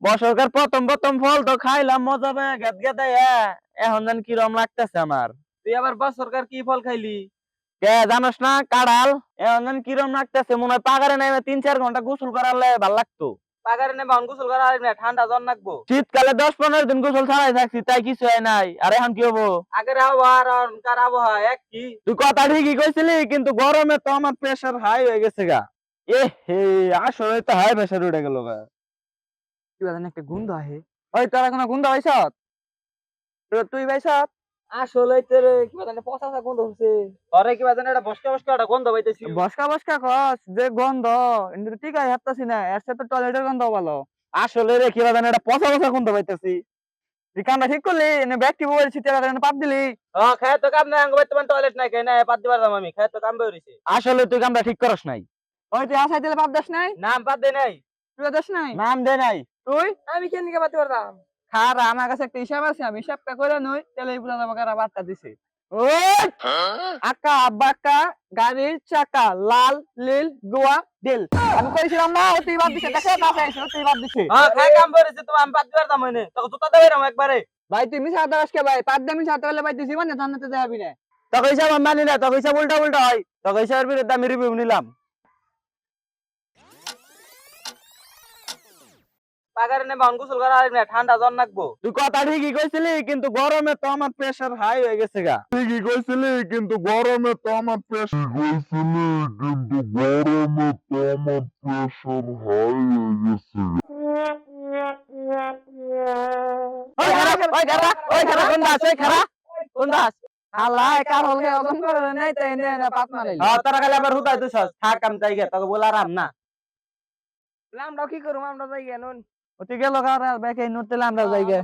বছরকার প্রথম প্রথম ফল তো খাইলাম মজা পেয়ে গেদ গেদাইয়া এখন জানি কিরম লাগতেছে আমার। তুই আবার বছরকার কি ফল খাইলি? কে জানোস না কাঁড়াল? এখন জানি কিরম লাগতেছে, মনে হয় পাগারে নেমে 3-4 ঘন্টা গোসল করালে ভাল লাগতো। পাগারে নে বাউন গোসল করা আর না ঠান্ডা জ্বর নাকবো। শীতকালে 10-15 দিন গোসল ছাড়াই থাকছি, তাই কিছু হয় নাই। আর এখন কি হবো? আগের আবহাওয়া আর এখনকার আবহাওয়া এক কি? তুই কথা ঠিকই কইছিলি, কিন্তু গরমে তো আমার প্রেসার হাই হয়ে গেছে গা। এ হে, আসলে তো হাই প্রেসার উঠে গেল গা। কি জানি একটা গন্ধ আহে। ওই তোরা কোনো গন্ধ পাইছত? তুই পাইছত? আসলে তোর কি জানি পচা পচা গন্ধ হচ্ছে। আরে কি জানি এটা বসকা বসকা একটা গন্ধ পাইতেছি। বসকা বসকা কস যে গন্ধ, কিন্তু ঠিক আছে হাঁটতাছি না, এর সাথে টয়লেটের গন্ধ ভালো। আসলে রে কি জানি এটা পচা পচা গন্ধ পাইতেছি। তুই কামটা ঠিক করলি, এনে ব্যক্তি বলে ছিটে পাপ দিলি। খায় তো কাম নাই আঙ্গ বর্তমান টয়লেট নাই খাই না পাত দিবার দাম আমি খায় তো কাম বেরিয়েছে। আসলে তুই কামটা ঠিক করস নাই। ওই তুই আশাই দিলে পাপ দাস নাই? নাম পাত দে নাই। তুই দাস নাই? নাম দে নাই। তুই আমি কেন নিকে পাত দিবার দাম? খার আমার কাছে একটা হিসাব আছে, আমি হিসাবটা করে নই, তাহলে এই পুরা যাবো কারা বার্তা দিছে। ওই আকা বাকা গাড়ির চাকা লাল লীল গোয়া দিল। আমি কইছিলাম না, ও তুই বাদ দিছে, দেখে বাসা এসে তুই বাদ দিছে। খায় কাম বেরিয়েছে তো আমি পাত দিবার দাম হইনে তোকে জুতা দেবাইরাম একবারে। ভাই তুই মিশা দাস কে ভাই, পাঁচ দামি সাথে হলে ভাই তুই জীবনে জান্নাতে যাবি না। তোকে হিসাব আমি মানি না, তোকে হিসাব উল্টা উল্টা হয়। তোকে হিসাবের বিরুদ্ধে আমি রিভিউ নিলাম। পাগারে নে বাউন গোসল করা আর না ঠান্ডা জ্বর নাকবো। তুই কথা ঠিকই কইছিলি, কিন্তু গরমে তো আমার প্রেসার হাই হয়ে গেছে গা। ঠিকই কইছিলি, কিন্তু গরমে তো আমার প্রেসার হাই হয়ে গেছে। ওই খারা, ওই খারা, ওই খারা, কোন দাস, ওই খারা, কোন দাস? আল্লাহ কার হলকে ওজন করে নাই তাই নে পাপ মারাইল। তোরা খালি আবার হুদাই তুই থাক, আমি তাই গে, তোকে বলে আরাম না। আমরা কি করব, আমরা যাই গেল। তুই গেল কারা, বেকে নতে আমরা যাই গে।